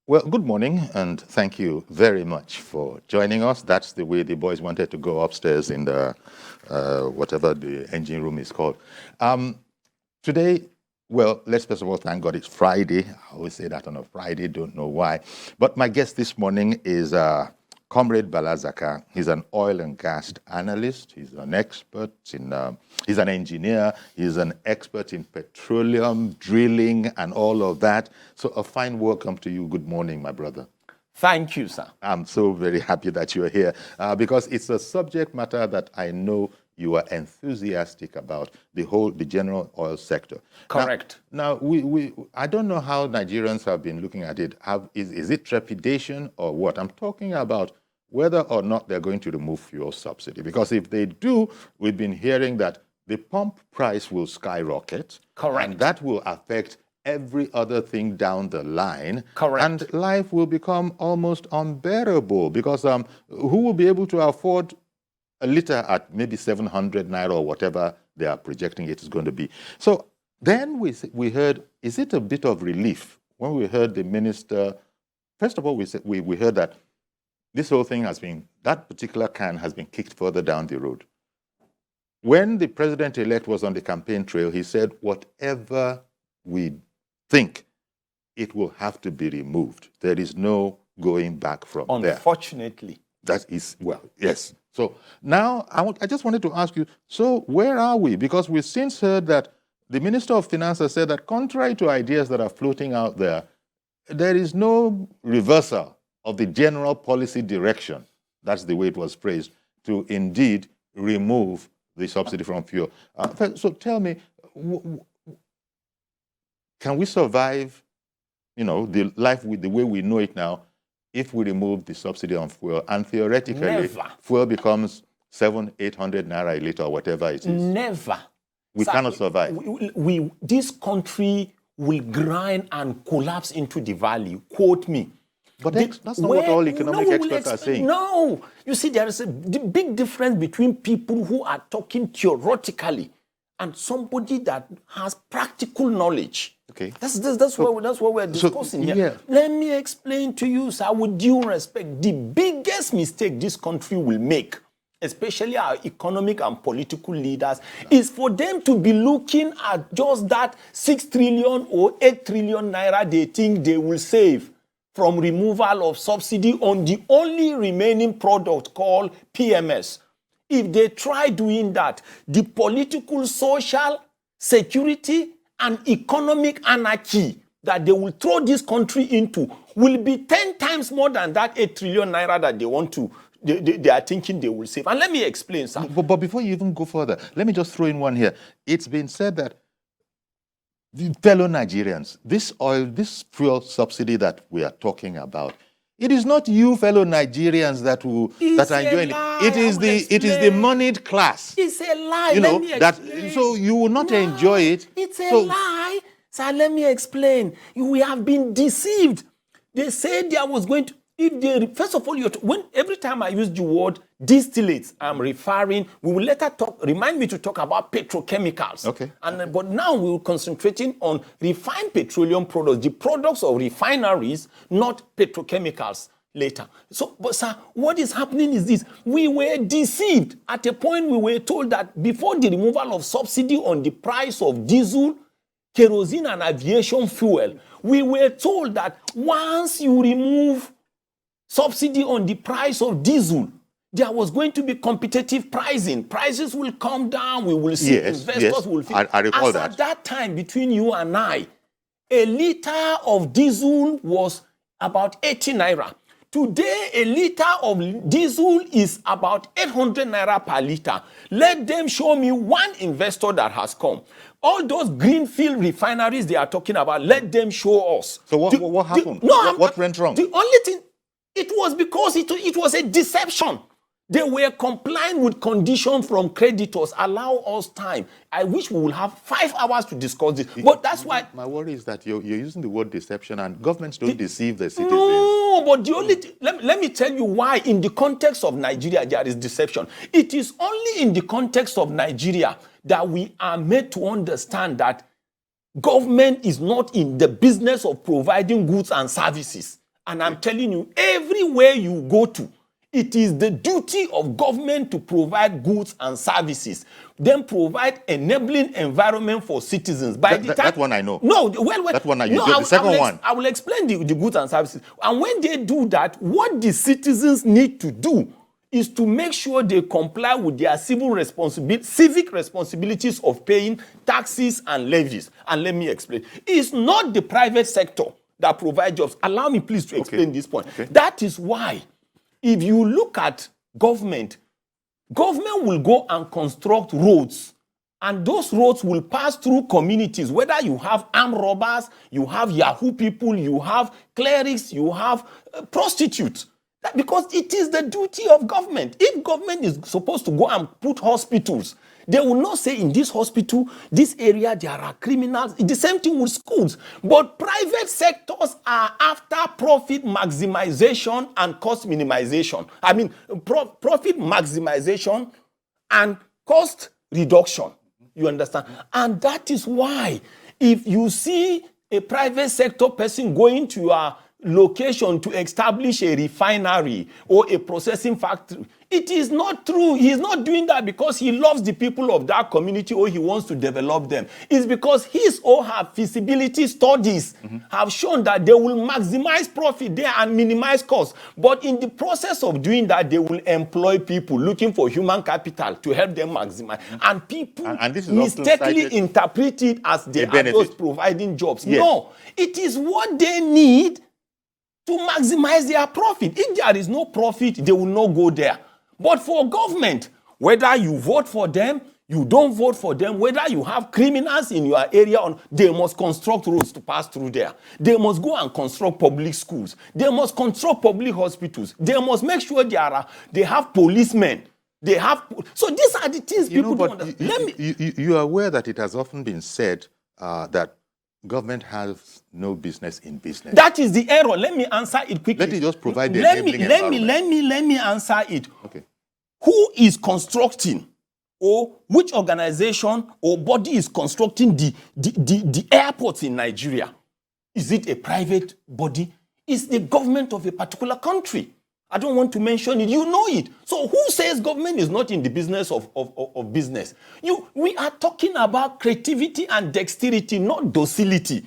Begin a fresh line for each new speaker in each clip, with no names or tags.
Well, good morning, and thank you very much for joining us. That's the way the boys wanted to go upstairs in the whatever the engine room is called. Today, well, let's first of all thank God it's Friday. I always say that on a Friday, don't know why. But my guest this morning is Comrade Bala Zakka. He's an oil and gas analyst. He's an expert he's an engineer. He's an expert in petroleum, drilling, and all of that. So a fine welcome to you. Good morning, my brother.
Thank you, sir.
I'm so very happy that you're here because it's a subject matter that I know you are enthusiastic about, the general oil sector.
Correct.
Now I don't know how Nigerians have been looking at it. Is it trepidation or what? I'm talking about whether or not they're going to remove fuel subsidy. Because if they do, we've been hearing that the pump price will skyrocket.
Correct.
And that will affect every other thing down the line.
Correct.
And life will become almost unbearable because who will be able to afford a liter at maybe 700 naira or whatever they are projecting it is going to be? So then we heard, is it a bit of relief when we heard the minister? First of all, we heard that this whole thing that particular can has been kicked further down the road. When the president-elect was on the campaign trail, he said, whatever we think, it will have to be removed. There is no going back from there.
Unfortunately.
That is, well, yes. So now I just wanted to ask you, so where are we? Because we've since heard that the Minister of Finance has said that contrary to ideas that are floating out there, there is no reversal of the general policy direction, that's the way it was phrased, to indeed remove the subsidy from fuel. So tell me, can we survive, the life with the way we know it now, if we remove the subsidy on fuel and theoretically
Never.
Fuel becomes 700-800 naira a liter or whatever it is?
Never.
We cannot survive.
This country will grind and collapse into the valley. Quote me.
But that's not what all economic experts are saying.
No. You see, there is a big difference between people who are talking theoretically and somebody that has practical knowledge.
Okay.
That's what we're discussing here.
Yeah.
Let me explain to you, sir, with due respect, the biggest mistake this country will make, especially our economic and political leaders, is for them to be looking at just that 6 trillion or 8 trillion naira they think they will save from removal of subsidy on the only remaining product called PMS. If they try doing that, the political, social, security, and economic anarchy that they will throw this country into will be 10 times more than that 8 trillion naira that they are thinking they will save. And let me explain, sir.
But before you even go further, let me just throw in one here. It's been said that fellow Nigerians, this fuel subsidy that we are talking about, it is not you fellow Nigerians that are enjoying it. It is the moneyed class.
It's a lie. Let me explain.
So you will not enjoy it.
It's a lie. Sir, let me explain. We have been deceived. They said there was going to, first of all, every time I use the word distillates, I'm referring, we will later remind me to talk about petrochemicals.
Okay.
But now we will concentrating on refined petroleum products, the products of refineries, not petrochemicals later. So, but sir, what is happening is this. We were deceived. At a point, we were told that before the removal of subsidy on the price of diesel, kerosene, and aviation fuel, we were told that once you remove subsidy on the price of diesel, there was going to be competitive pricing. Prices will come down. We will see investors will feel.
I recall
As
that.
at that time, between you and I, a liter of diesel was about 80 naira. Today, a liter of diesel is about 800 naira per liter. Let them show me one investor that has come. All those greenfield refineries they are talking about, let them show us.
So what happened? What went wrong?
The only thing, it was because it was a deception. They were complying with conditions from creditors. Allow us time. I wish we would have 5 hours to discuss this. But that's why...
My worry is that you're using the word deception, and governments don't deceive the citizens.
No, but the only... Let me tell you why in the context of Nigeria there is deception. It is only in the context of Nigeria that we are made to understand that government is not in the business of providing goods and services. And I'm telling you, everywhere you go to, it is the duty of government to provide goods and services, then provide enabling environment for citizens.
That one I know.
No, well,
that one I know.
No,
The second one.
I will explain the goods and services. And when they do that, what the citizens need to do is to make sure they comply with their civic responsibilities of paying taxes and levies. And let me explain. It's not the private sector that provides jobs. Allow me please to explain this point. Okay. That is why, if you look at government will go and construct roads, and those roads will pass through communities, whether you have armed robbers, you have Yahoo people, you have clerics, you have prostitutes. Because it is the duty of government. If government is supposed to go and put hospitals, they will not say in this hospital, this area, there are criminals. The same thing with schools. But private sectors are after profit maximization and cost minimization. I mean, profit maximization and cost reduction. You understand? And that is why if you see a private sector person going to your location to establish a refinery or a processing factory, it is not true. He is not doing that because he loves the people of that community or he wants to develop them. It's because his or her feasibility studies have shown that they will maximize profit there and minimize costs. But in the process of doing that, they will employ people looking for human capital to help them maximize. And people
and this is
mistakenly interpret it as they are just providing jobs.
Yes.
No, it is what they need to maximize their profit. If there is no profit, they will not go there. But for government, whether you vote for them, you don't vote for them, whether you have criminals in your area, they must construct roads to pass through there. They must go and construct public schools. They must construct public hospitals. They must make sure they have policemen. So these are the things people don't understand.
You are aware that it has often been said that government has no business in business.
That is the error. Let me answer it quickly.
Let me just provide the enabling environment.
Let me answer it.
Okay.
Who is constructing, or which organization or body is constructing the airports in Nigeria? Is it a private body? It's the government of a particular country. I don't want to mention it. You know it. So who says government is not in the business of business? We are talking about creativity and dexterity, not docility.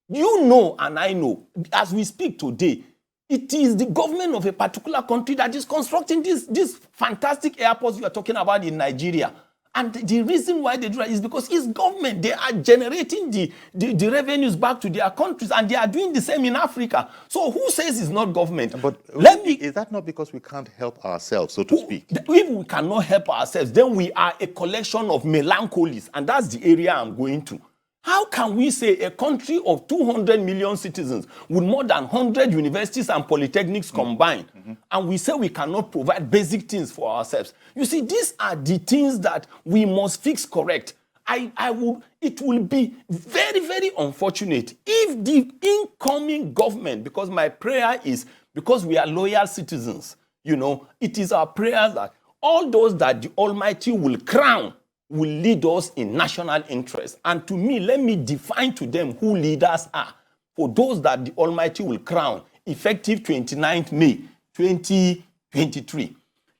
You know and I know, as we speak today, it is the government of a particular country that is constructing these fantastic airports we are talking about in Nigeria. And the reason why they do that is because it's government. They are generating the revenues back to their countries, and they are doing the same in Africa. So who says it's not government?
But is that not because we can't help ourselves, so to speak?
If we cannot help ourselves, then we are a collection of melancholies, and that's the area I'm going to. How can we say a country of 200 million citizens with more than 100 universities and polytechnics combined, and we say we cannot provide basic things for ourselves? You see, these are the things that we must fix correct. It will be very, very unfortunate if the incoming government, because my prayer is, because we are loyal citizens, it is our prayer that all those that the Almighty will crown will lead us in national interest. And to me, let me define to them who leaders are. For those that the Almighty will crown, effective 29th May 2023.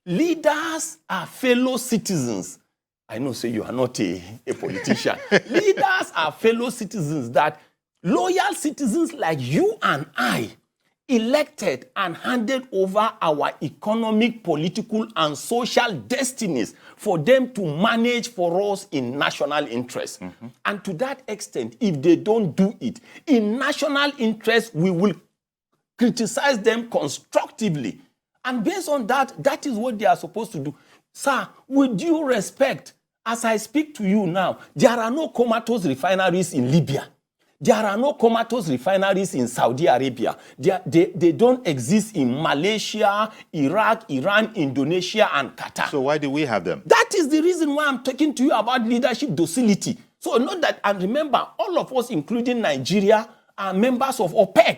Leaders are fellow citizens. I know, say you are not a politician. Leaders are fellow citizens, that loyal citizens like you and I elected and handed over our economic, political, and social destinies for them to manage for us in national interest. And to that extent, if they don't do it in national interest, we will criticize them constructively. And based on that, that is what they are supposed to do. Sir, with due respect, as I speak to you now, there are no comatose refineries in Libya. There are no comatose refineries in Saudi Arabia. They don't exist in Malaysia, Iraq, Iran, Indonesia, and Qatar.
So why do we have them?
That is the reason why I'm talking to you about leadership docility. So not that, and remember, all of us, including Nigeria, are members of OPEC.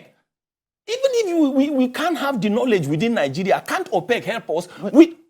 Even if we can't have the knowledge within Nigeria, can't OPEC help us?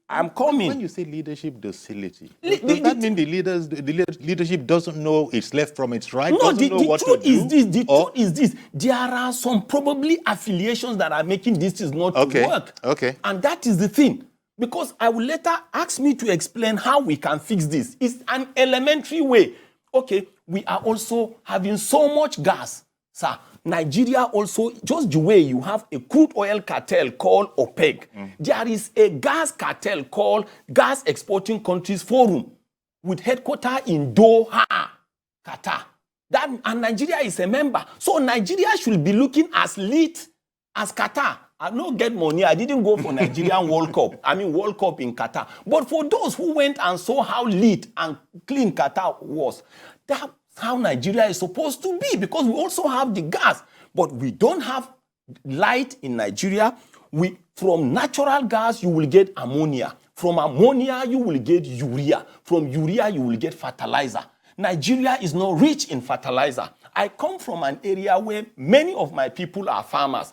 I'm coming.
When you say leadership docility, does that mean the leadership doesn't know its left from its right?
No,
doesn't know what to do?
The truth is this. There are some probably affiliations that are making this is not to work.
Okay.
And that is the thing. Because I will later ask me to explain how we can fix this. It's an elementary way. Okay, we are also having so much gas, sir. Nigeria also, just the way you have a crude oil cartel called OPEC, there is a gas cartel called Gas Exporting Countries Forum with headquarters in Doha, Qatar. And Nigeria is a member. So Nigeria should be looking as lit as Qatar. I don't get money. I didn't go for Nigerian World Cup. I mean World Cup in Qatar. But for those who went and saw how lit and clean Qatar was, that's how Nigeria is supposed to be, because we also have the gas. But we don't have light in Nigeria. From natural gas, you will get ammonia. From ammonia, you will get urea. From urea, you will get fertilizer. Nigeria is not rich in fertilizer. I come from an area where many of my people are farmers.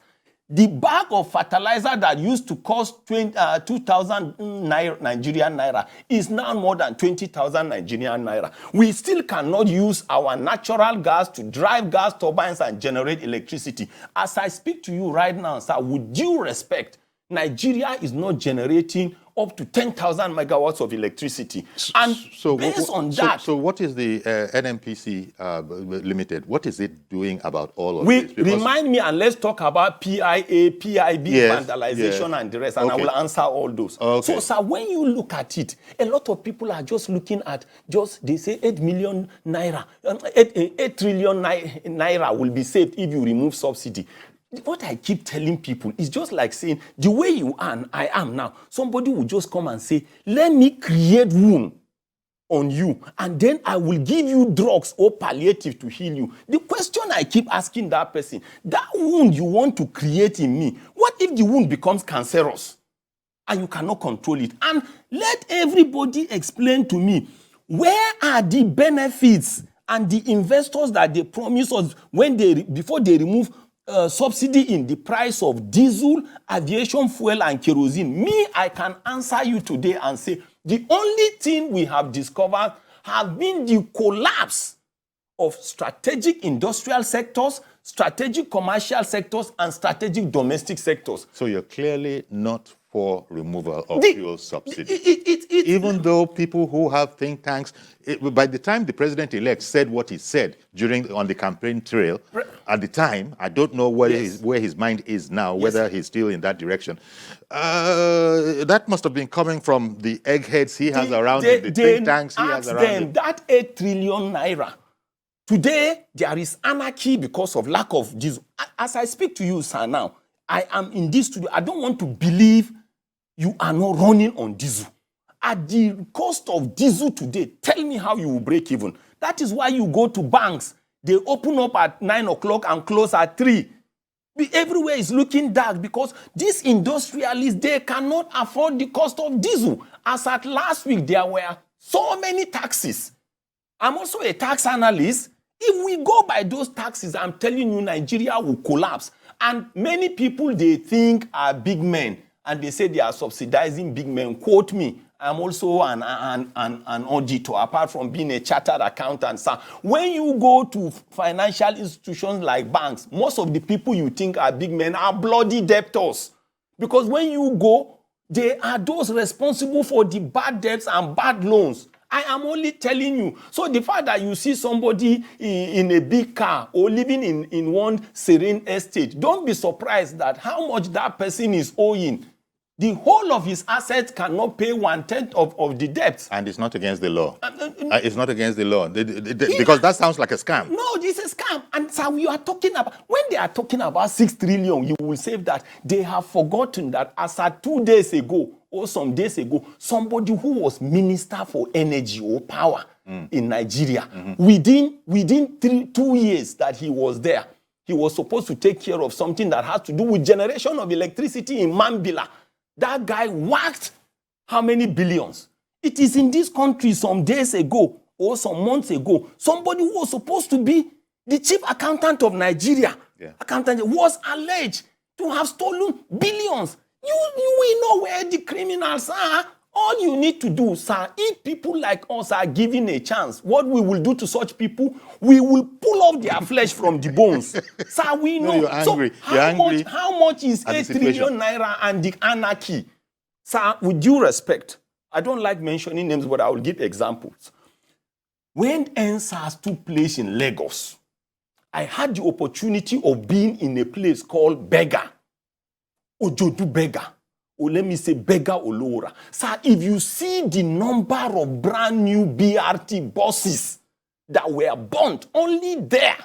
The bag of fertilizer that used to cost 2,000 Nigerian naira is now more than 20,000 Nigerian naira. We still cannot use our natural gas to drive gas turbines and generate electricity. As I speak to you right now, sir, with due respect, Nigeria is not generating up to 10,000 megawatts of electricity. And based on that...
So what is the NMPC Limited? What is it doing about all of this?
Remind me, and let's talk about PIA, PIB, vandalization, and the rest, and I will answer all those. So, sir, when you look at it, a lot of people are just looking at they say 8 million naira, 8 trillion naira will be saved if you remove subsidy. What I keep telling people is just like saying, the way you are and I am now, somebody will just come and say, let me create wound on you, and then I will give you drugs or palliative to heal you. The question I keep asking that person, that wound you want to create in me, what if the wound becomes cancerous and you cannot control it? And let everybody explain to me, where are the benefits and the investors that they promise us before they remove subsidy in the price of diesel, aviation fuel, and kerosene? Me, I can answer you today and say the only thing we have discovered have been the collapse of strategic industrial sectors, strategic commercial sectors, and strategic domestic sectors.
So you're clearly not for removal of fuel subsidy. Even though people who have think tanks, by the time the president-elect said what he said on the campaign trail, at the time, I don't know where his mind is now, whether he's still in that direction. That must have been coming from the eggheads he has around him, the think tanks he has around him.
That 8 trillion naira. Today, there is anarchy because of lack of diesel. As I speak to you, sir, now, I am in this studio. I don't want to believe you are not running on diesel. At the cost of diesel today, tell me how you will break even. That is why you go to banks. They open up at 9 o'clock and close at 3. Everywhere is looking dark because these industrialists, they cannot afford the cost of diesel. As at last week, there were so many taxes. I'm also a tax analyst. If we go by those taxes, I'm telling you, Nigeria will collapse. And many people they think are big men, and they say they are subsidizing big men. Quote me. I'm also an auditor, apart from being a chartered accountant. So when you go to financial institutions like banks, most of the people you think are big men are bloody debtors. Because when you go, they are those responsible for the bad debts and bad loans. I am only telling you. So the fact that you see somebody in a big car or living in one serene estate, don't be surprised that how much that person is owing. The whole of his assets cannot pay 1/10 of the debts.
And it's not against the law. It's not against the law. Because that sounds like a scam.
No, it's a scam. And so we are talking about, when they are talking about 6 trillion, you will say that they have forgotten that as at 2 days ago, or some days ago, somebody who was minister for energy or power in Nigeria, within 2 years that he was there, he was supposed to take care of something that has to do with generation of electricity in Mambila. That guy worked how many billions? It is in this country some days ago or some months ago, somebody who was supposed to be the chief accountant of Nigeria, was alleged to have stolen billions. You will know where the criminals are. All you need to do, sir, if people like us are given a chance, what we will do to such people, we will pull off their flesh from the bones. Sir, we know.
No, you're angry.
So
You're angry
how much is
at the
8
situation.
trillion naira and the anarchy? Sir, with due respect, I don't like mentioning names, but I will give examples. When NSAS took place in Lagos, I had the opportunity of being in a place called Bega, Ojodu Bega, or let me say Bega Olora. Sir, if you see the number of brand new BRT buses that were burnt only there,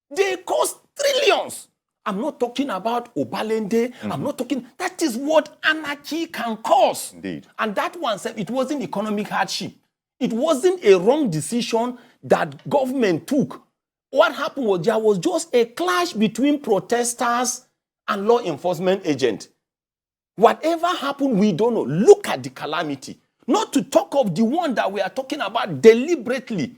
they cost trillions. I'm not talking about Obalende. I'm not talking, that is what anarchy can cause.
Indeed.
And that one said it wasn't economic hardship. It wasn't a wrong decision that government took. What happened was there was just a clash between protesters and law enforcement agents. Whatever happened, we don't know. Look at the calamity. Not to talk of the one that we are talking about deliberately.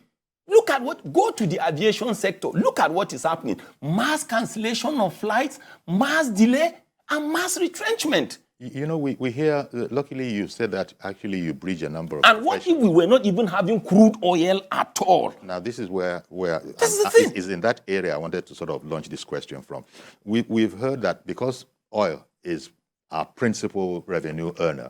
Look at what, go to the aviation sector. Look at what is happening. Mass cancellation of flights, mass delay, and mass retrenchment.
You know, we hear, luckily you said that actually you bridge a number of
And what if we were not even having crude oil at all?
Now, this is where
This is the thing.
is in that area I wanted to sort of launch this question from. We've heard that because oil is our principal revenue earner,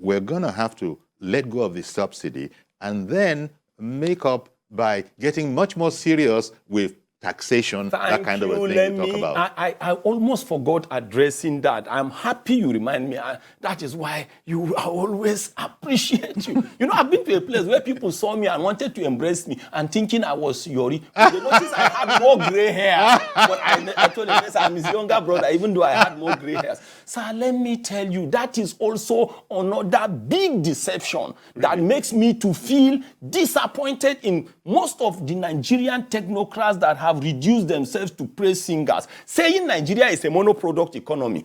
we're going to have to let go of the subsidy and then make up by getting much more serious with taxation, that kind of a thing you talk about.
I almost forgot addressing that. I'm happy you remind me. That is why I always appreciate you. You know, I've been to a place where people saw me and wanted to embrace me and thinking I was Yori. But they noticed I had more gray hair. But I told them, yes, I'm his younger brother, even though I had more gray hairs. Sir, let me tell you, that is also another big deception that makes me to feel disappointed in most of the Nigerian technocrats that have reduced themselves to praise singers, saying Nigeria is a monoproduct economy.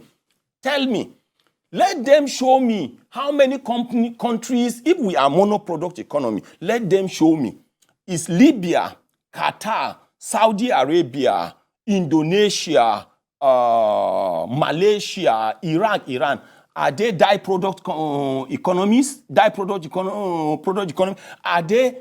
Tell me, let them show me how many countries, if we are monoproduct economy, let them show me. Is Libya, Qatar, Saudi Arabia, Indonesia, Malaysia, Iraq, Iran, are they product economies? Product economy? Are they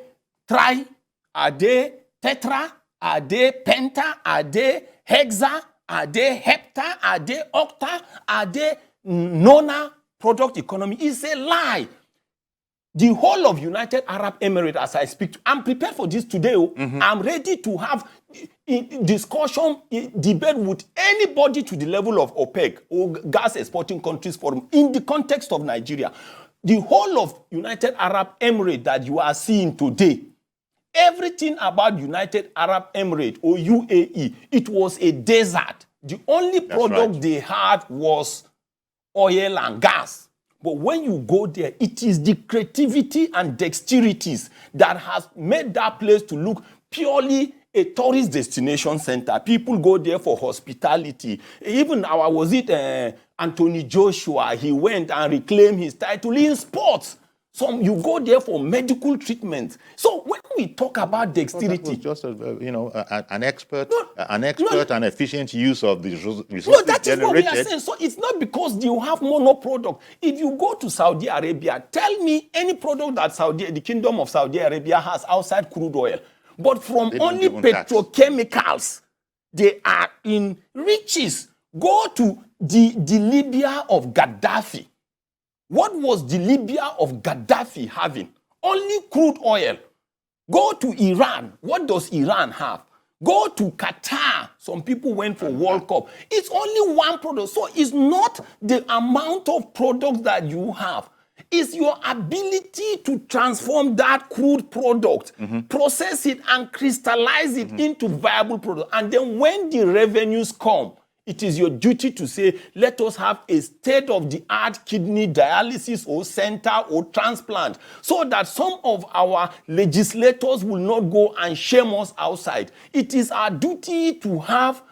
tri? Are they tetra? Are they penta? Are they hexa? Are they hepta? Are they octa? Are they nona product economy? It's a lie. The whole of United Arab Emirates, as I speak, I'm prepared for this today. I'm ready to have discussion, debate with anybody to the level of OPEC or gas exporting countries forum in the context of Nigeria. The whole of United Arab Emirates that you are seeing today, everything about United Arab Emirates or UAE, it was a desert. The only product they had was oil and gas. But when you go there, it is the creativity and dexterities that has made that place to look purely a tourist destination center. People go there for hospitality. Even Anthony Joshua, he went and reclaimed his title in sports. You go there for medical treatment. So when we talk about dexterity,
just an expert and efficient use of the resources
no, that is
generated.
what we are saying. So it's not because you have monoproduct. If you go to Saudi Arabia, tell me any product that the Kingdom of Saudi Arabia has outside crude oil. But from only petrochemicals, they are in riches. Go to the Libya of Gaddafi. What was the Libya of Gaddafi having? Only crude oil. Go to Iran. What does Iran have? Go to Qatar. Some people went for World Cup. It's only one product. So it's not the amount of products that you have. It's your ability to transform that crude product, process it and crystallize it into viable product. And then when the revenues come, it is your duty to say, let us have a state-of-the-art kidney dialysis or center or transplant so that some of our legislators will not go and shame us outside. It is our duty to have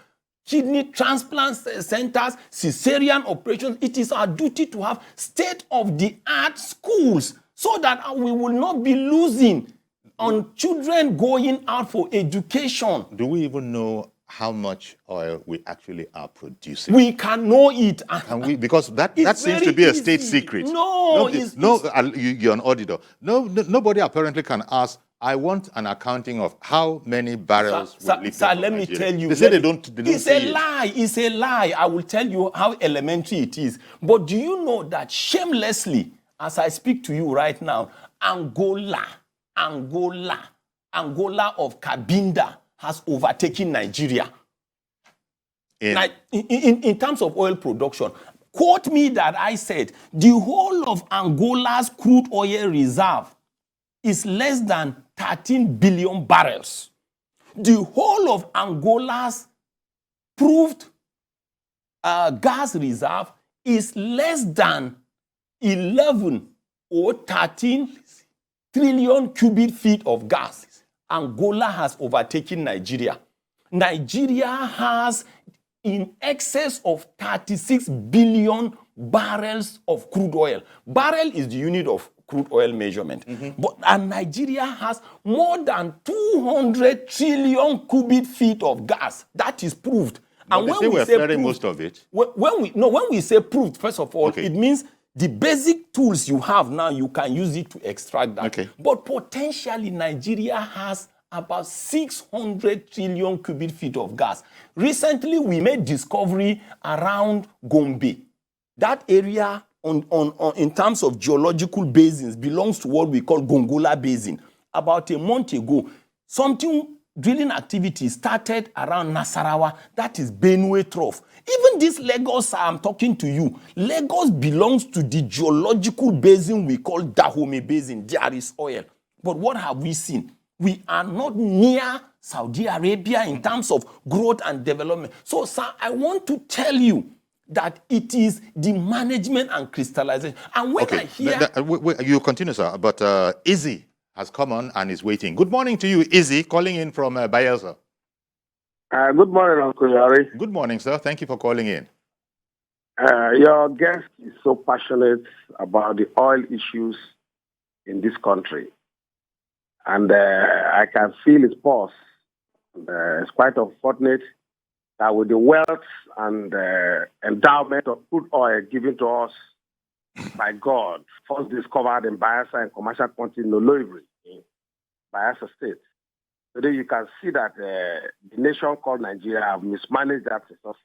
kidney transplant centers, cesarean operations. It is our duty to have state-of-the-art schools so that we will not be losing on children going out for education.
Do we even know how much oil we actually are producing?
We can know it.
Can we? Because that seems
very
to be a
easy.
state secret.
No,
you're an auditor. Nobody apparently can ask, I want an accounting of how many barrels we lift
sir,
from
let me
Nigeria.
tell you.
They say they don't
It's
say
a lie. It's a lie. I will tell you how elementary it is. But do you know that shamelessly, as I speak to you right now, Angola of Cabinda has overtaken Nigeria. In terms of oil production, quote me that I said the whole of Angola's crude oil reserve is less than 13 billion barrels. The whole of Angola's proved gas reserve is less than 11 or 13 trillion cubic feet of gas. Angola has overtaken Nigeria. Nigeria has in excess of 36 billion barrels of crude oil. Barrel is the unit of crude oil measurement. And Nigeria has more than 200 trillion cubic feet of gas. That is proved.
But
and
they
when
say
we
we're
say
flaring
proved,
most of it.
When we say proved, first of all,
Okay.
it means the basic tools you have now, you can use it to extract that.
Okay.
But potentially, Nigeria has about 600 trillion cubic feet of gas. Recently, we made discovery around Gombe. That area, in terms of geological basins, belongs to what we call Gongola Basin. About a month ago, drilling activity started around Nasarawa, that is Benue Trough. Even this Lagos I'm talking to you, Lagos belongs to the geological basin we call Dahomey Basin. There is oil. But what have we seen? We are not near Saudi Arabia in terms of growth and development. So, sir, I want to tell you that it is the management and crystallization. And when I hear...
You continue, sir, but Izzy has come on and is waiting. Good morning to you, Izzy, calling in from Bayelsa.
Good morning, Uncle Yari.
Good morning, sir. Thank you for calling in.
Your guest is so passionate about the oil issues in this country. And I can feel his pulse. It's quite unfortunate that with the wealth and endowment of crude oil given to us by God, first discovered in Bayelsa and commercial quantity in Noloibri, in Bayelsa State. Today you can see that the nation called Nigeria have mismanaged that resource.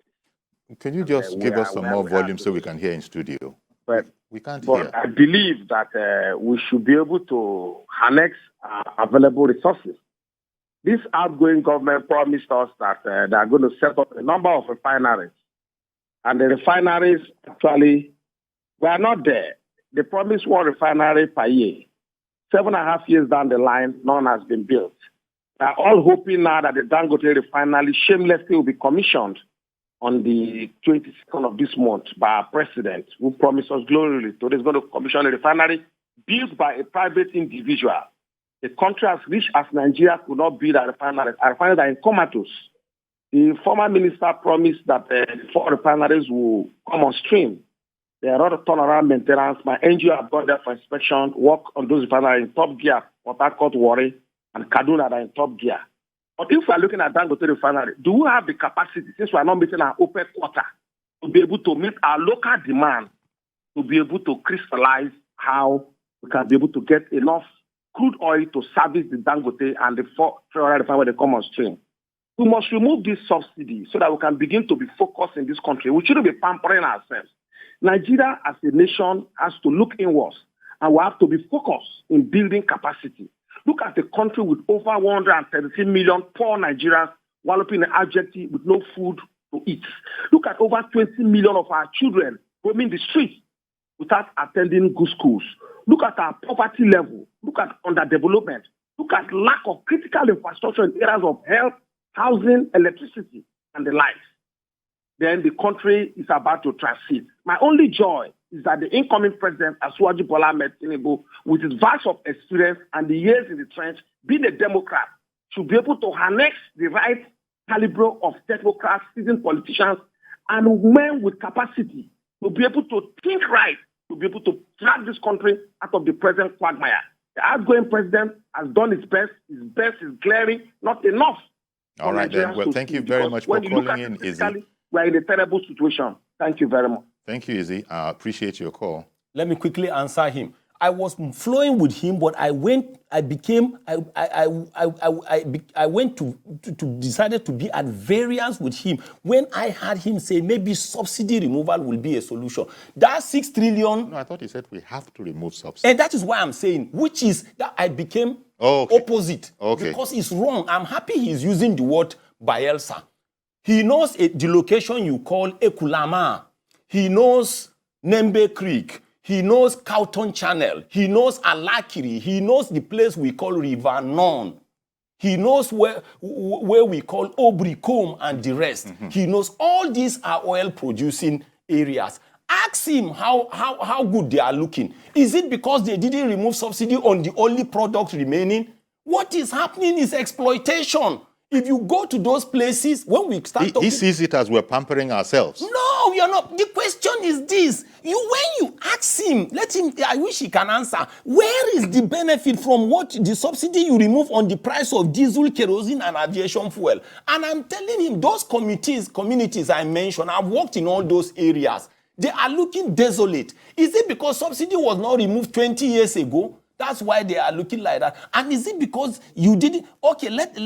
Can you just give us some more volume so we can hear in studio?
But
we can't hear.
I believe that we should be able to harness available resources. This outgoing government promised us that they are going to set up a number of refineries. And the refineries actually were not there. They promised one refinery per year. 7.5 years down the line, none has been built. They are all hoping now that the Dangote refinery shamelessly will be commissioned on the 22nd of this month by our president, who promised us gloriously. Today is going to commission a refinery built by a private individual. A country as rich as Nigeria could not build a refinery. Our refineries are in comatose. The former minister promised that 4 refineries will come on stream. There are a lot of turnaround maintenance. My NGO have gone there for inspection, work on those refineries in top gear, Port Harcourt, Warri, and Kaduna are in top gear. But if we are looking at Dangote refinery, do we have the capacity, since we are not meeting our OPEC quota, to be able to meet our local demand, to be able to crystallize how we can be able to get enough crude oil to service the Dangote and the 4 refineries when they come on stream? We must remove this subsidy so that we can begin to be focused in this country. We shouldn't be pampering ourselves. Nigeria as a nation has to look inwards, and we have to be focused in building capacity. Look at the country with over 133 million poor Nigerians wallowing in adversity with no food to eat. Look at over 20 million of our children roaming the streets without attending good schools. Look at our poverty level. Look at underdevelopment. Look at lack of critical infrastructure in areas of health, housing, electricity, and the like. Then the country is about to transit. My only joy is that the incoming president, Asuwaju Bola Ahmed Tinubu, with his vast of experience and the years in the trench, being a Democrat, should be able to harness the right caliber of technocrats, seasoned politicians, and men with capacity to be able to think right, to be able to drag this country out of the present quagmire. The outgoing president has done his best. His best is glaring, not enough.
All right, then. Well, thank you very much for calling in, Izzy.
We're in a terrible situation. Thank you very much.
Thank you, Izzy. I appreciate your call.
Let me quickly answer him. I was flowing with him, but I decided to be at variance with him when I had him say maybe subsidy removal will be a solution. That 6 trillion.
No, I thought he said we have to remove subsidy.
And that is why I'm saying, which is that I became opposite. Because it's wrong. I'm happy he's using the word Bayelsa. He knows the location you call Ekulama. He knows Nembe Creek. He knows Cowton Channel. He knows Alakiri. He knows the place we call River Non. He knows where we call Obricombe and the rest. Mm-hmm. He knows all these are oil-producing areas. Ask him how good they are looking. Is it because they didn't remove subsidy on the only product remaining? What is happening is exploitation. If you go to those places, when we start talking...
He sees it as we're pampering ourselves.
No, we are not. The question is this. When you ask him, let him, I wish he can answer, where is the benefit from what the subsidy you remove on the price of diesel, kerosene, and aviation fuel? And I'm telling him, those communities I mentioned, I've worked in all those areas. They are looking desolate. Is it because subsidy was not removed 20 years ago? That's why they are looking like that. And is it because you didn't? Okay, let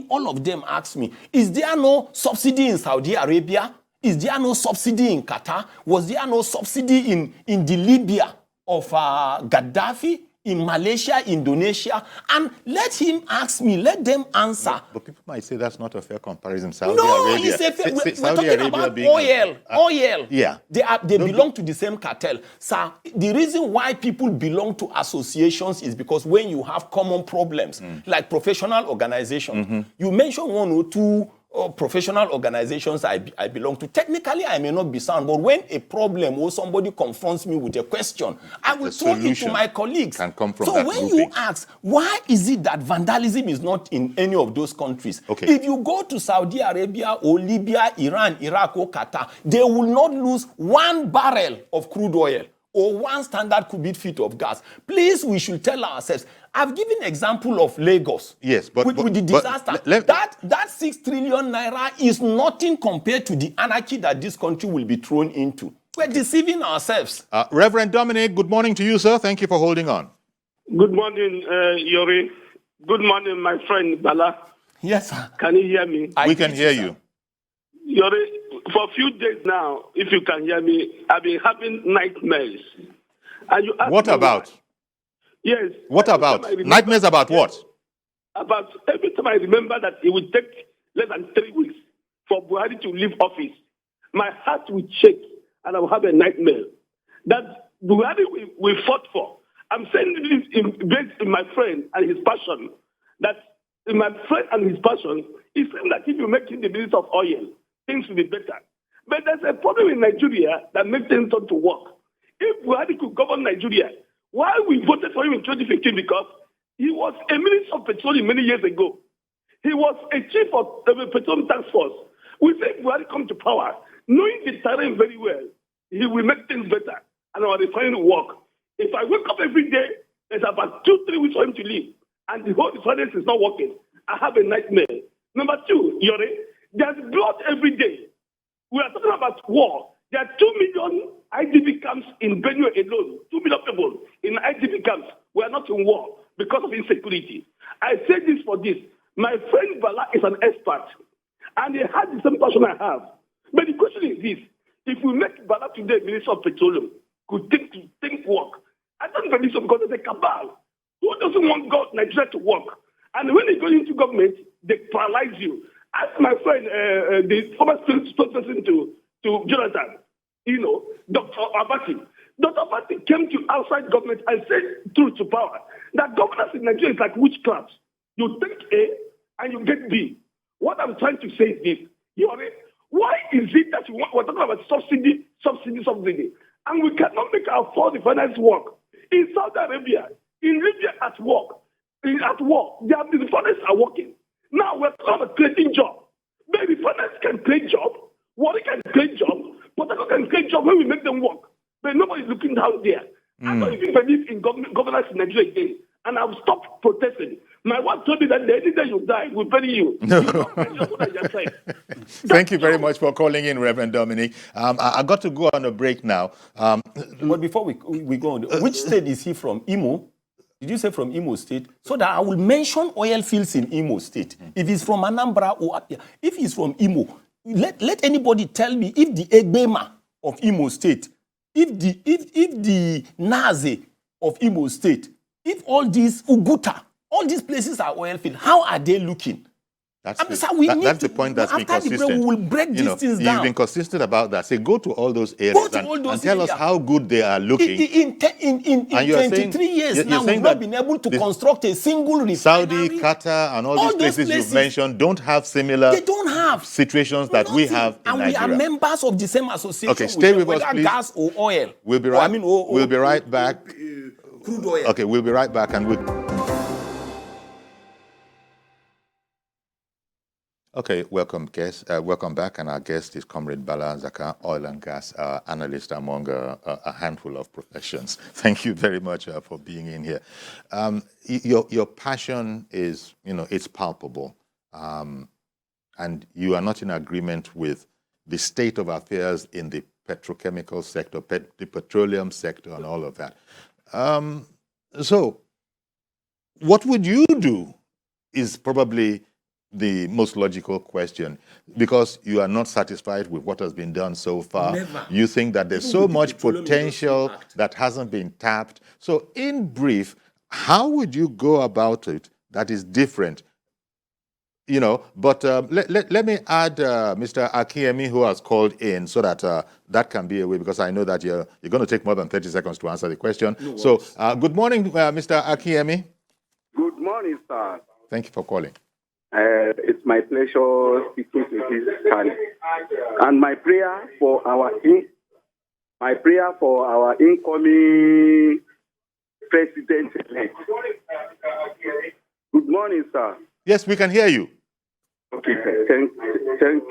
all of them ask me. Is there no subsidy in Saudi Arabia? Is there no subsidy in Qatar? Was there no subsidy in the Libya of Gaddafi? In Malaysia, Indonesia? And let him ask me. Let them answer.
But people might say that's not a fair comparison. Saudi
Arabia.
It's a
fair. We're talking about oil. Oil.
Yeah.
They belong to the same cartel. So the reason why people belong to associations is because when you have common problems, like professional organizations, you mention 1 or 2 professional organizations I belong to. Technically, I may not be sound, but when a problem or somebody confronts me with a question, I will throw it to my colleagues.
Can come from
so
that
when
grouping.
you ask, why is it that vandalism is not in any of those countries?
Okay.
If you go to Saudi Arabia or Libya, Iran, Iraq or Qatar, they will not lose 1 barrel of crude oil or 1 standard cubic feet of gas. Please, we should tell ourselves. I've given an example of Lagos.
Yes, but
with the disaster. That 6 trillion naira is nothing compared to the anarchy that this country will be thrown into. We're deceiving ourselves.
Reverend Dominic, good morning to you, sir. Thank you for holding on.
Good morning, Yori. Good morning, my friend Bala.
Yes, sir.
Can you hear me?
We can hear you.
Yori, for a few days now, if you can hear me, I've been having nightmares. And you ask
what
me
about?
Why. Yes.
What about? Nightmares about what?
About every time I remember that it would take less than 3 weeks for Buhari to leave office, my heart will shake and I will have a nightmare. That Buhari we fought for. I'm saying this based in my friend and his passion. That in my friend and his passion, he's saying that if you make him the business of oil, things will be better. But there's a problem in Nigeria that makes things not to work. If Buhari could govern Nigeria, why we voted for him in 2015? Because he was a minister of petroleum many years ago. He was a chief of the petroleum task force. We say Buhari come to power, knowing the terrain very well, he will make things better and our refinery will work. If I wake up every day, there's about 2-3 weeks for him to leave, and the whole refinery is not working, I have a nightmare. Number 2, Yori, there's blood every day. We are talking about war. There are 2 million IDP camps in Benue alone. 2 million people in IDP camps. We are not in war because of insecurity. I say this for this. My friend Bala is an expert, and he has the same passion I have. But the question is this. If we make Bala today Minister of Petroleum, could think work, I don't believe so because there's a cabal who doesn't want Nigeria to work. And when they go into government, they paralyze you. Ask my friend, the former spokesperson to Jonathan, Dr. Abati. Dr. Abati came to outside government and said truth to power. That governance in Nigeria is like witchcraft. You take A and you get B. What I'm trying to say is this. Why is it that we're talking about subsidy, and we cannot make our foreign refineries work? In Saudi Arabia, in Libya at war, the refineries are working. Now we're talking about creating jobs. Maybe refineries can create jobs, Warri can create jobs, Potako can create jobs when we make them work. But nobody's looking down there. I don't even believe in governance in Nigeria again. and I've stopped protesting. My wife told me that the any day you die, we'll bury you.
Thank you very much for calling in, Reverend Dominic. I got to go on a break now.
But before we go on, which state is he from? Imo? Did you say from Imo State? So that I will mention oil fields in Imo State. If he's from Anambra or Apia, if he's from Imo, let anybody tell me if the Egbema of Imo State, if the Naze of Imo State, if all these Uguta, all these places are oil fields, how are they looking?
That's the point that's been consistent.
We will break these things down.
You've been consistent about that. Say, go to all those areas and tell us how good they are looking.
In 23 years now, we've not been able to construct a single refinery.
Saudi, Qatar, and all these places you've mentioned don't have similar situations that we have in Nigeria.
And we are members of the same association.
Okay, stay with us, please.
Gas or oil.
We'll be right back.
Crude oil.
Okay, we'll be right back. Okay, welcome back, and our guest is Comrade Bala Zakka, oil and gas analyst among a handful of professions. Thank you very much for being in here. Your passion is, it's palpable, and you are not in agreement with the state of affairs in the petrochemical sector, the petroleum sector, and all of that. So, what would you do is probably the most logical question, because you are not satisfied with what has been done so far.
Never.
You think that there's so much potential that hasn't been tapped. So in brief, how would you go about it that is different? But let me add Mr. Akiemi, who has called in, so that that can be a way, because I know that you're going to take more than 30 seconds to answer the question.
No
so good morning, Mr. Akiemi.
Good morning, sir.
Thank you for calling.
It's my pleasure speaking to this channel. And my prayer for our incoming president-elect. Good morning, sir.
Yes, we can hear you.
Okay, thank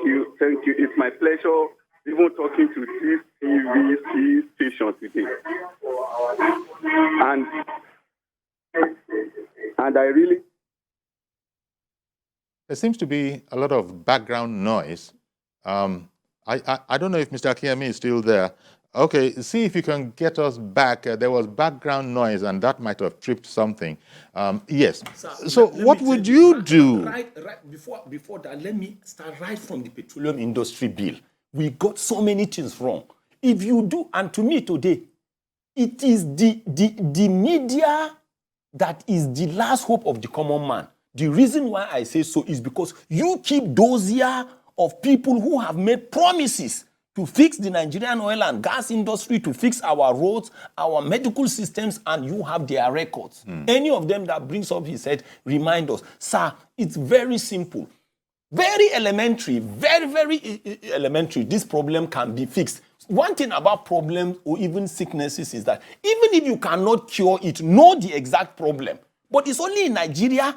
you. It's my pleasure even talking to this TVC station today. And I really...
There seems to be a lot of background noise. I don't know if Mr. Akiemi is still there. Okay, see if you can get us back. There was background noise, and that might have tripped something. Yes. So what would you do?
Right, before that, let me start right from the petroleum industry bill. We got so many things wrong. If you do, and to me today, it is the media that is the last hope of the common man. The reason why I say so is because you keep dossier of people who have made promises to fix the Nigerian oil and gas industry, to fix our roads, our medical systems, and you have their records. Any of them that brings up his head, remind us. Sir, it's very simple. Very elementary, very elementary. This problem can be fixed. One thing about problems or even sicknesses is that even if you cannot cure it, know the exact problem. But it's only in Nigeria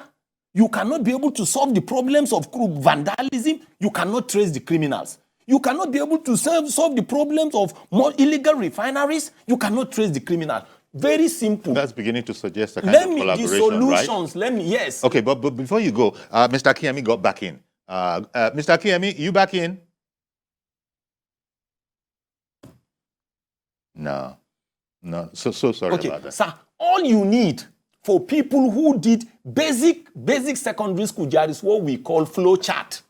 you cannot be able to solve the problems of vandalism. You cannot trace the criminals. You cannot be able to solve the problems of more illegal refineries. You cannot trace the criminal. Very simple.
That's beginning to suggest a kind of collaboration,
the solutions.
Right?
Yes.
Okay, but before you go, Mr. Akiemi got back in. Mr. Akiemi, you back in? No. So sorry about that.
Sir, all you need for people who did basic secondary school, there is what we call flow chart.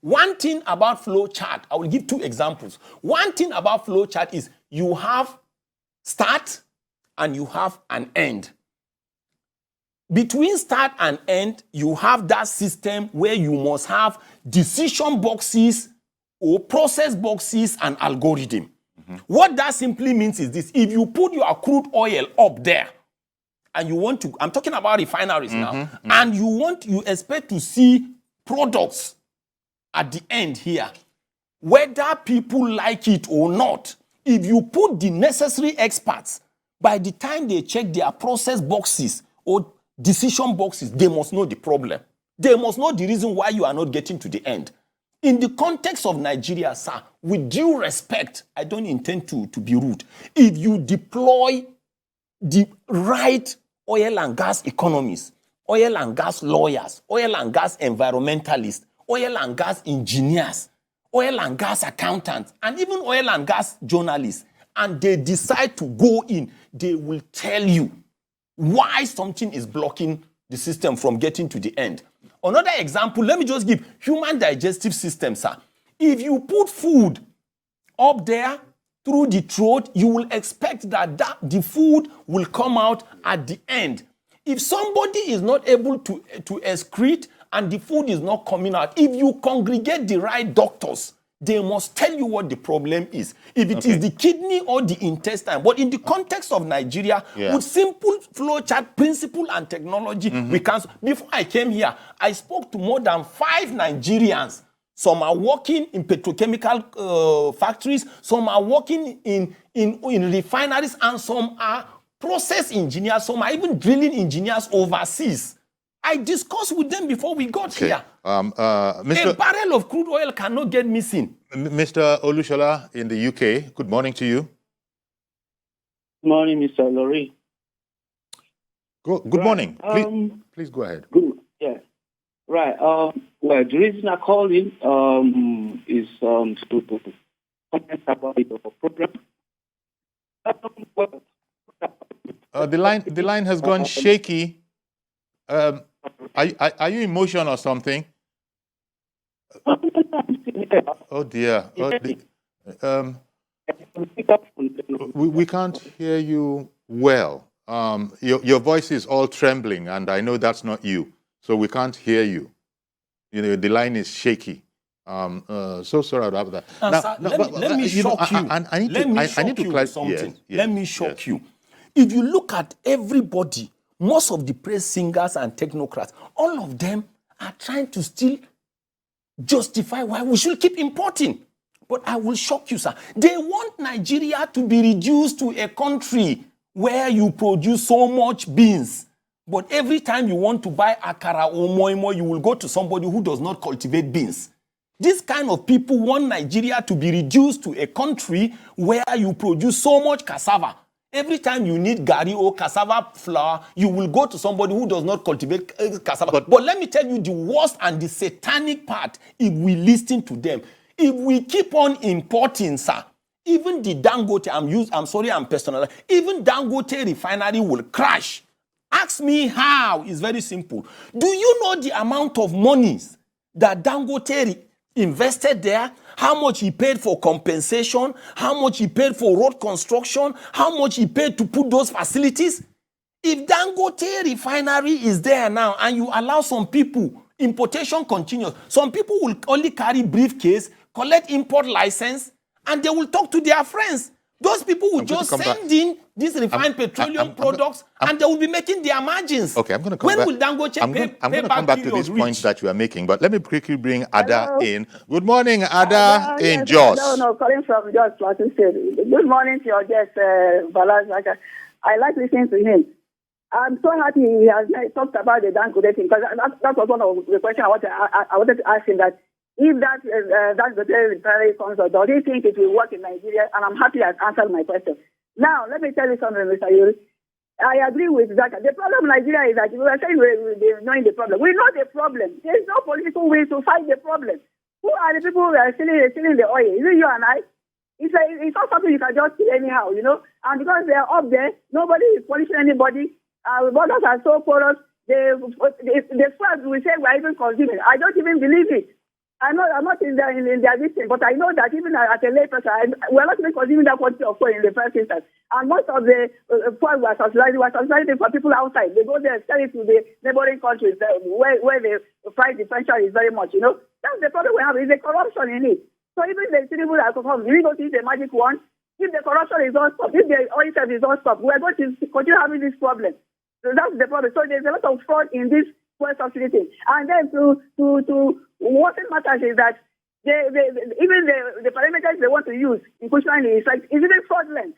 One thing about flow chart, I will give two examples. One thing about flow chart is you have start and you have an end. Between start and end, you have that system where you must have decision boxes or process boxes and algorithm. What that simply means is this: if you put your crude oil up there, and you want to, I'm talking about refineries now, and you expect to see products at the end here, whether people like it or not, if you put the necessary experts, by the time they check their process boxes or decision boxes, they must know the problem. They must know the reason why you are not getting to the end. In the context of Nigeria, sir, with due respect, I don't intend to be rude. If you deploy the right oil and gas economists, oil and gas lawyers, oil and gas environmentalists, oil and gas engineers, oil and gas accountants, and even oil and gas journalists, and they decide to go in, they will tell you why something is blocking the system from getting to the end. Another example, let me just give human digestive system, sir. If you put food up there through the throat, you will expect that the food will come out at the end. If somebody is not able to excrete and the food is not coming out, if you congregate the right doctors, they must tell you what the problem is. If it is the kidney or the intestine. But in the context of Nigeria, with simple flowchart principle and technology, we can. Before I came here, I spoke to more than 5 Nigerians. Some are working in petrochemical factories, some are working in refineries, and some are process engineers, some are even drilling engineers overseas. I discussed with them before we got here. A barrel of crude oil cannot get missing.
Mr. Olushola in the UK, good morning to you.
Good morning, Mr. Lorry.
Good morning. Please go ahead.
Good. Yeah. Right. Well, the reason I called in is to comment about the program.
The line has gone shaky. Are you in motion or something? Oh dear. We can't hear you well. Your voice is all trembling, and I know that's not you. So we can't hear you. You know, the line is shaky. So sorry about that.
Let me shock you. Let me shock you with something. Let me shock you. If you look at everybody, most of the praise singers and technocrats, all of them are trying to still justify why we should keep importing. But I will shock you, sir. They want Nigeria to be reduced to a country where you produce so much beans. But every time you want to buy akara or moimo, you will go to somebody who does not cultivate beans. This kind of people want Nigeria to be reduced to a country where you produce so much cassava. Every time you need gari or cassava flour, you will go to somebody who does not cultivate cassava. But let me tell you the worst and the satanic part, if we listen to them. If we keep on importing, sir, even the Dangote, I'm personal, even Dangote refinery will crash. Ask me how. It's very simple. Do you know the amount of monies that Dangote invested there? How much he paid for compensation? How much he paid for road construction? How much he paid to put those facilities? If Dangote refinery is there now and you allow some people, importation continues, some people will only carry briefcase, collect import license, and they will talk to their friends. Those people will just send in these refined petroleum products and they will be making their margins.
Okay, I'm going to come back.
When will Dangote
I'm going to come back to these points that you are making, but let me quickly bring Ada in. Good morning, Ada in Jos.
No, calling from Jos, Plateau State. Good morning to your guest, Bala Zakka. I like listening to him. I'm so happy he has talked about the Dangote thing, because that was one of the questions I wanted to ask him, that if that Dangote refinery comes out, does he think it will work in Nigeria? And I'm happy I answered my question. Now, let me tell you something, Mr. Yuri. I agree with Zakka. The problem in Nigeria is that we are saying we're knowing the problem. We know the problem. There is no political way to fight the problem. Who are the people who are stealing the oil? Is it you and I? It's not something you can just steal anyhow, you know. And because they are up there, nobody is punishing anybody. Borders are so porous. The first we say we're even consuming. I don't even believe it. I'm not in their listing, but I know that even as a layperson, we're not even consuming that quantity of oil in the first instance. And most of the oil we're subsidizing for people outside. They go there and sell it to the neighboring countries where the price differential is very much, you know. That's the problem we have, is the corruption in it. So even the people that come, we don't see the magic one. If the corruption is not stopped, if the oil service is not stopped, we're going to continue having this problem. So that's the problem. So there's a lot of fraud in this fuel subsidy thing. And then to what matters is that even the parameters they want to use in questioning is like, is it fraudulent?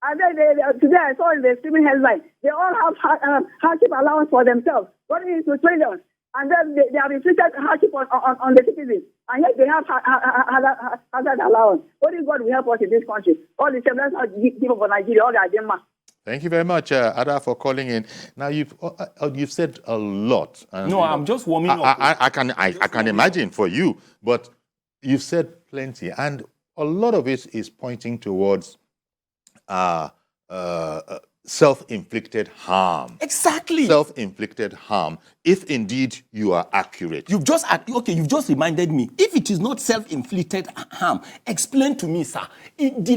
And then today I saw in the streaming headline, they all have hardship allowance for themselves, running into trillions. And then they have inflicted hardship on the citizens. And yet they have hazard allowance. Only God will help us in this country. All the semblance of people for Nigeria, all the agenda.
Thank you very much, Ada, for calling in. Now you've said a lot. And,
no, I'm just warming up.
I can imagine for you, but you've said plenty, and a lot of it is pointing towards self-inflicted harm.
Exactly.
Self-inflicted harm, if indeed you are accurate.
You've just reminded me. If it is not self-inflicted harm, explain to me, sir. The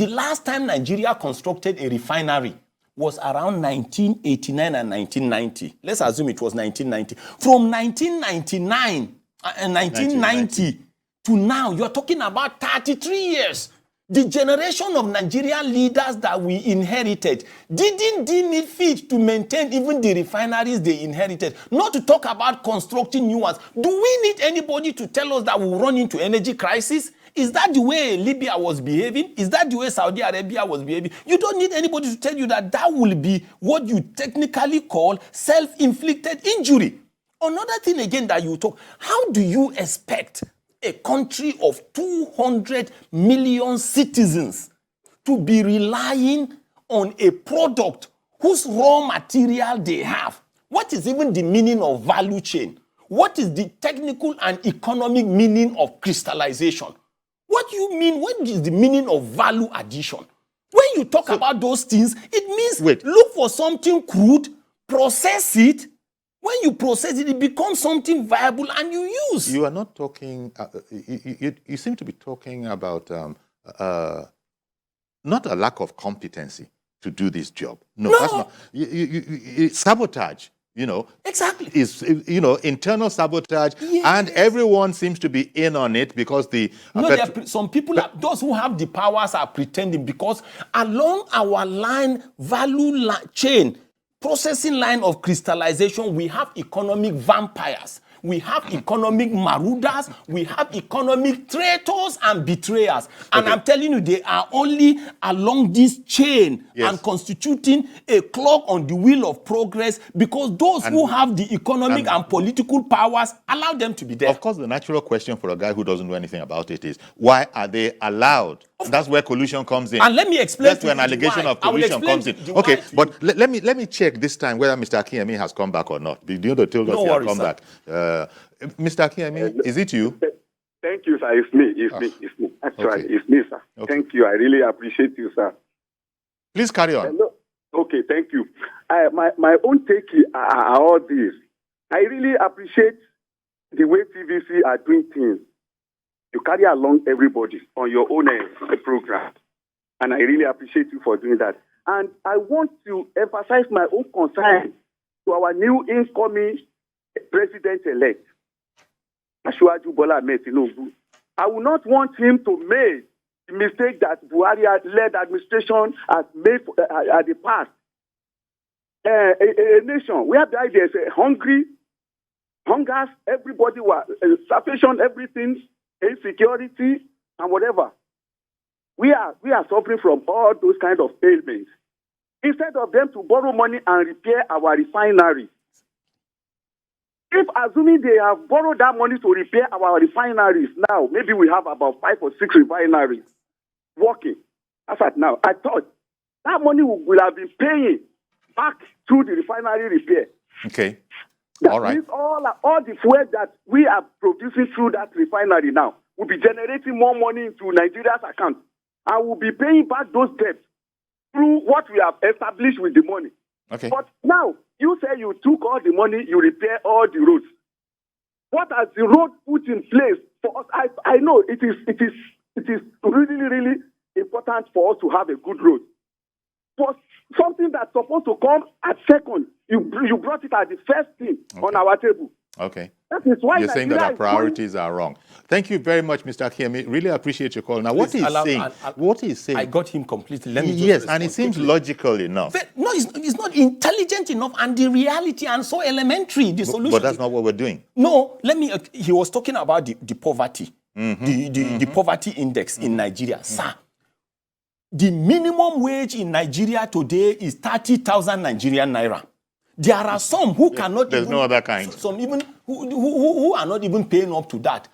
last time Nigeria constructed a refinery was around 1989 and 1990. Let's assume it was 1990. From 1990 to now, you're talking about 33 years. The generation of Nigerian leaders that we inherited didn't deem it fit to maintain even the refineries they inherited, not to talk about constructing new ones. Do we need anybody to tell us that we'll run into energy crisis? Is that the way Libya was behaving? Is that the way Saudi Arabia was behaving? You don't need anybody to tell you that that will be what you technically call self-inflicted injury. Another thing again that you talk, how do you expect a country of 200 million citizens to be relying on a product whose raw material they have? What is even the meaning of value chain? What is the technical and economic meaning of crystallization? What do you mean? What is the meaning of value addition? When you talk about those things, it means look for something crude, process it. When you process it, it becomes something viable and you use.
You are not talking, you seem to be talking about not a lack of competency to do this job. No. That's not. Sabotage,
Exactly.
Is, internal sabotage,
yes.
And everyone seems to be in on it because
some people, those who have the powers are pretending, because along our value chain, processing line of crystallization, we have economic vampires, we have economic marauders, we have economic traitors and betrayers. And I'm telling you, they are only along this chain and constituting a clog on the wheel of progress, because those who have the economic and political powers allow them to be there.
Of course, the natural question for a guy who doesn't know anything about it is, why are they allowed? That's where collusion comes in.
And let me explain.
That's where an allegation of collusion comes in. Okay, but let me check this time whether Mr. Akinyemi has come back or not. Do you know the told us he has come back? Mr. Akinyemi, is it you?
Thank you, sir. It's me. It's me. Actually, it's me, sir.
Okay.
Thank you. I really appreciate you, sir.
Please carry on.
Okay, thank you. My own take are all this. I really appreciate the way TVC are doing things. You carry along everybody on your own program. And I really appreciate you for doing that. And I want to emphasize my own concern to our new incoming president-elect, Asiwaju Bola Tinubu. I will not want him to make the mistake that Buhari-led administration has made at the past. A nation where there's a hungers, everybody was sufficient, everything, insecurity, and whatever. We are suffering from all those kind of ailments. Instead of them to borrow money and repair our refinery, if assuming they have borrowed that money to repair our refineries, now maybe we have about 5 or 6 refineries working. As at now, I thought that money will have been paying back through the refinery repair.
Okay.
That
all right.
means all the fuel that we are producing through that refinery now will be generating more money into Nigeria's account, and will be paying back those debts through what we have established with the money.
Okay.
But now, you say you took all the money, you repair all the roads. What has the road put in place for us? I know it is really, really important for us to have a good road. But something that's supposed to come at second, you brought it at the first thing on our table.
Okay.
That is why
you're saying that our priorities are wrong. Thank you very much, Mr. Akinyemi. Really appreciate your call. Now, what he's saying,
I got him completely. Let me
yes, and it seems logical enough.
No, it's not intelligent enough, and the reality and so elementary. The solution.
But that's not what we're doing.
No, he was talking about the poverty, the poverty index in Nigeria, sir. The minimum wage in Nigeria today is 30,000 Nigerian naira. There are some who cannot.
There's no other kind.
Some even who are not even paying up to that.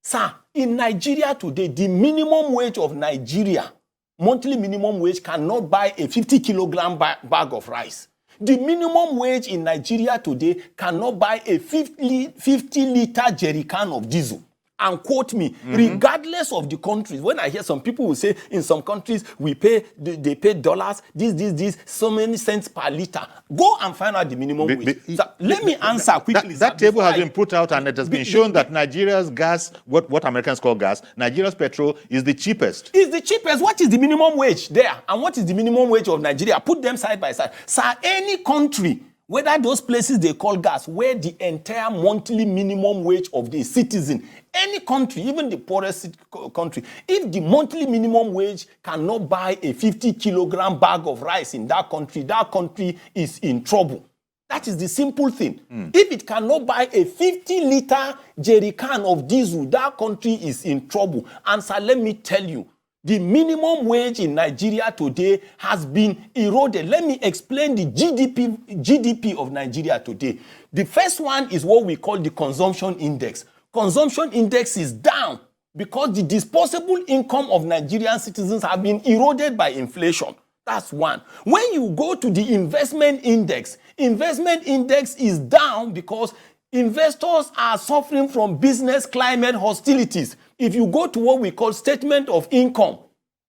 Sir, in Nigeria today, the minimum wage of Nigeria monthly minimum wage cannot buy a 50-kilogram bag of rice. The minimum wage in Nigeria today cannot buy a 50-liter jerry can of diesel. And quote me, regardless of the countries. When I hear some people will say in some countries they pay dollars, this, so many cents per liter. Go and find out the minimum wage. So, let me answer quickly.
That table has been put out, and it has been shown that Nigeria's gas, what Americans call gas, Nigeria's petrol is the cheapest.
Is the cheapest. What is the minimum wage there? And what is the minimum wage of Nigeria? Put them side by side. Sir, any country, whether those places they call gas, where the entire monthly minimum wage of the citizen, any country, even the poorest country, if the monthly minimum wage cannot buy a 50-kilogram bag of rice in that country is in trouble. That is the simple thing. If it cannot buy a 50-liter jerry can of diesel, that country is in trouble. And sir, let me tell you, the minimum wage in Nigeria today has been eroded. Let me explain the GDP of Nigeria today. The first one is what we call the consumption index. Consumption index is down because the disposable income of Nigerian citizens have been eroded by inflation. That's one. When you go to the investment index is down because investors are suffering from business climate hostilities. If you go to what we call statement of income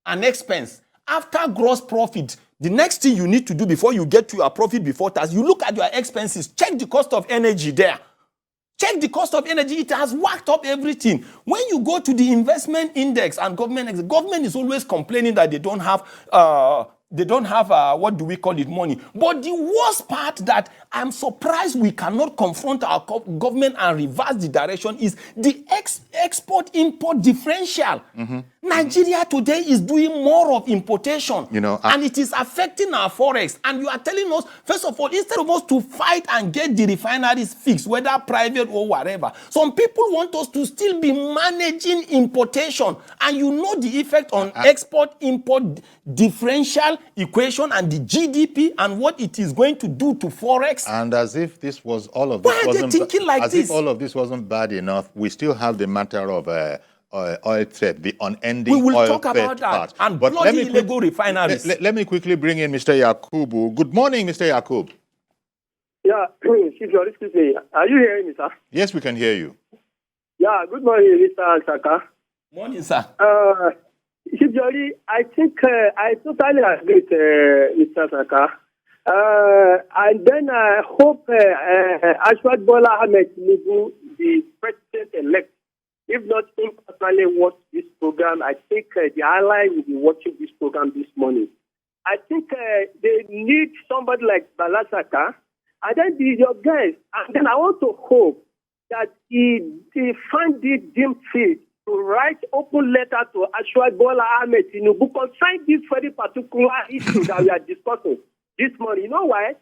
and expense, after gross profit, the next thing you need to do before you get to your profit before tax, you look at your expenses, check the cost of energy there. Check the cost of energy. It has whacked up everything. When you go to the investment index and government is always complaining that they don't have what do we call it, money. But the worst part that I'm surprised we cannot confront our government and reverse the direction is the export-import differential. Nigeria today is doing more of importation, and it is affecting our forex. And you are telling us, first of all, instead of us to fight and get the refineries fixed, whether private or whatever, some people want us to still be managing importation. And you know the effect on export-import differential equation and the GDP and what it is going to do to forex.
And as if this was all of this
Why are they thinking like this?
If all of this wasn't bad enough, we still have the matter of oil threat, the unending
we will
oil
talk
threat
about that
part.
and
but
bloody illegal refineries.
Let me quickly bring in Mr. Yakubu. Good morning, Mr. Yakub.
Yeah, excuse me. Are you hearing me, sir?
Yes, we can hear you.
Yeah, good morning, Mr. Zakka.
Morning, sir.
Chief Jolly, I think I totally agree with Mr. Zakka. And then I hope Ashwad Bola Ahmed Tinubu, the president-elect, if not him personally watch this program, I think the ally will be watching this program this morning. I think they need somebody like Bala Zakka, and then your guys. And then I want to hope that he find it deemed fit to write open letter to Ashwad Bola Ahmed Tinubu concerning this very particular issue that we are discussing this morning. You know why?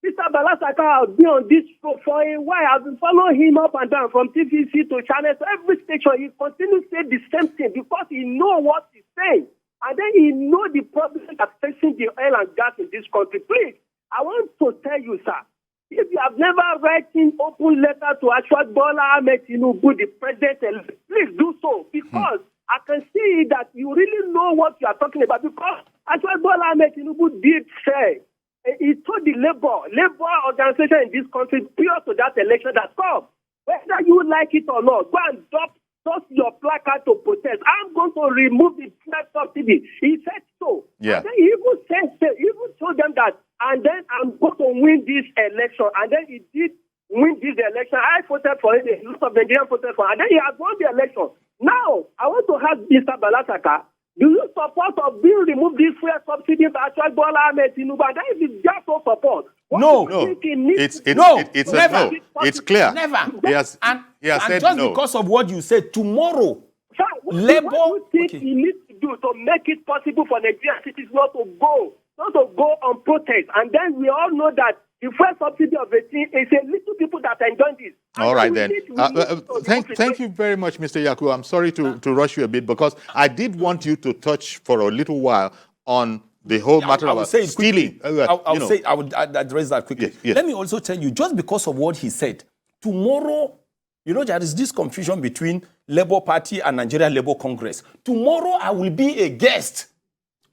Mr. Bala Zakka has been on this show for a while. I've been following him up and down from TVC to channels, every station. He continues to say the same thing because he knows what he's saying. And then he knows the problem that's facing the oil and gas in this country. Please, I want to tell you, sir, if you have never written open letter to Ashwad Bola Ahmed Tinubu, the president, please do so because I can see that you really know what you are talking about because Ashwad Bola Ahmed Tinubu did say, he told the labor organization in this country prior to that election that come, whether you like it or not, go and toss your placard to protest. I'm going to remove the subsidy. He said so.
Yeah.
And then he even told them that, and then I'm going to win this election. And then he did win this election. I voted for it. A lot of Nigerians voted for it. And then he has won the election. Now, I want to ask Mr. Bala Zakka, do you support of being removed this fuel subsidy by Ashwad Bola Ahmed Tinubu? And that is just no support.
No. It's clear.
Never.
He has said
just
no.
Because of what you said, tomorrow,
sir, what do you think he needs to do to make it possible for Nigerian citizens not to go on protest? And then we all know that the fuel subsidy of the thing is a little people that enjoy this.
All right, then. Thank you very much, Mr. Yaku. I'm sorry to rush you a bit because I did want you to touch for a little while on the whole matter of stealing.
I would address that quickly.
Yes.
Let me also tell you, just because of what he said, tomorrow, there is this confusion between Labour Party and Nigeria Labour Congress. Tomorrow, I will be a guest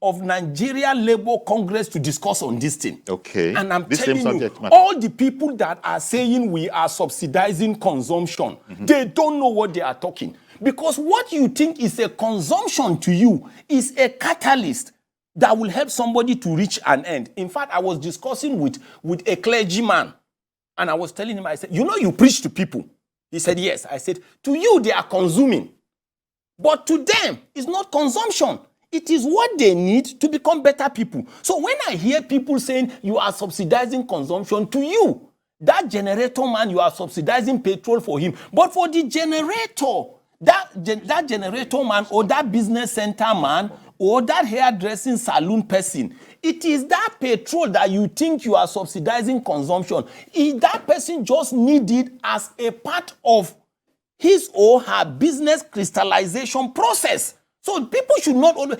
of Nigeria Labour Congress to discuss on this thing.
Okay.
And I'm
This
telling
same
you,
subject matter.
all the people that are saying we are subsidizing consumption, they don't know what they are talking. Because what you think is a consumption to you is a catalyst that will help somebody to reach an end. In fact, I was discussing with a clergyman, and I was telling him, I said, you know, you preach to people. He said, yes. I said, to you, they are consuming. But to them, it's not consumption. It is what they need to become better people. So when I hear people saying you are subsidizing consumption, to you, that generator man, you are subsidizing petrol for him. But for the generator, that generator man or that business center man or that hairdressing salon person, it is that petrol that you think you are subsidizing consumption. If that person just need it as a part of his or her business crystallization process. So people should not always...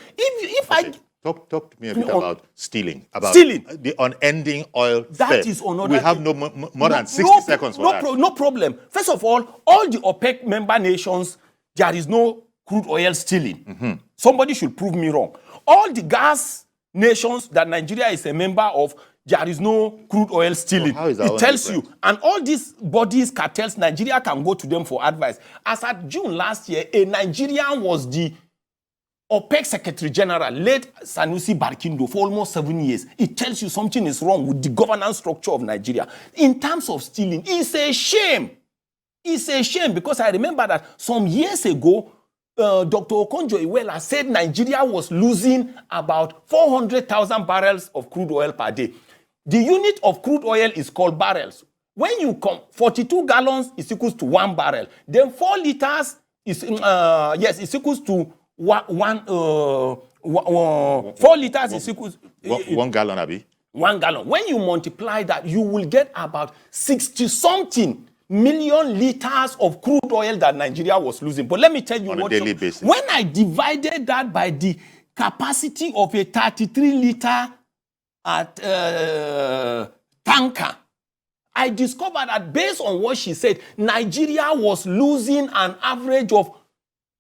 Talk to me a bit about stealing. About
stealing.
The unending oil
That
theft.
is another
We have
thing.
more than 60 seconds for that.
No problem. First of all the OPEC member nations, there is no crude oil stealing. Somebody should prove me wrong. All the gas nations that Nigeria is a member of, there is no crude oil stealing.
So how is that
it tells you. And all these bodies, cartels, Nigeria can go to them for advice. As at June last year, a Nigerian was the OPEC Secretary General, late Sanusi Barkindo, for almost 7 years. It tells you something is wrong with the governance structure of Nigeria. In terms of stealing, it's a shame. It's a shame because I remember that some years ago, Dr. Okonjo-Iweala said Nigeria was losing about 400,000 barrels of crude oil per day. The unit of crude oil is called barrels. When you come, 42 gallons is equals to 1 barrel. Then 4 liters is, is equals to 4 liters is equals...
1 gallon, Abi?
1 gallon. When you multiply that, you will get about 60-something million liters of crude oil that Nigeria was losing. But let me tell you
on
what...
a daily basis.
When I divided that by the capacity of a 33-liter tanker, I discovered that based on what she said, Nigeria was losing an average of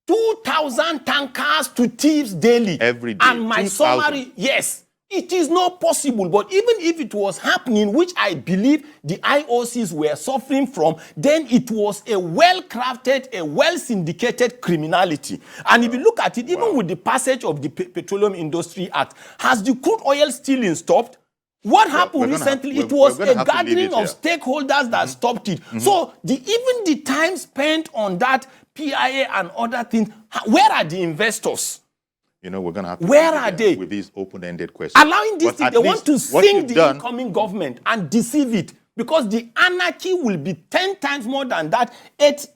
2,000 tankers to thieves daily.
Every day.
And my
2,000.
summary, yes, it is not possible. But even if it was happening, which I believe the IOCs were suffering from, then it was a well-crafted, a well-syndicated criminality. And if you look at it, even with the passage of the Petroleum Industry Act, has the crude oil stealing stopped? What happened recently? It was a gathering of stakeholders that stopped it. So even the time spent on that PIA and other things, where are the investors?
You know, we're going to have to...
Where are they?
With these open-ended questions.
Allowing this thing, they want to sink the incoming government and deceive it. Because the anarchy will be 10 times more than that 8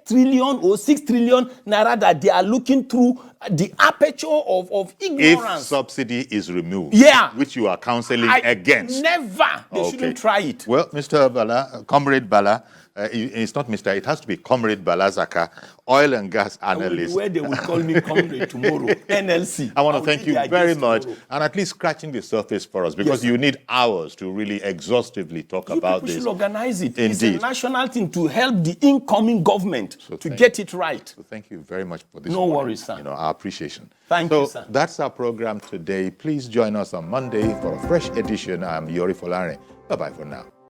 trillion or 6 trillion naira that they are looking through the aperture of ignorance.
If subsidy is removed, which you are counseling against.
Never. They shouldn't try it.
Well, Mr. Bala, Comrade Bala, it's not Mr. It has to be Comrade Bala Zakka, oil and gas analyst.
Where they will call me Comrade tomorrow, NLC.
I want to thank you very much, and at least scratching the surface for us, because you need hours to really exhaustively talk about this.
You should organize it.
Indeed.
It's a national thing to help the incoming government to get it right.
So thank you very much for this.
No worries, sir.
You know, our appreciation.
Thank you, sir.
That's our program today. Please join us on Monday for a fresh edition. I'm Yori Folare. Bye-bye for now.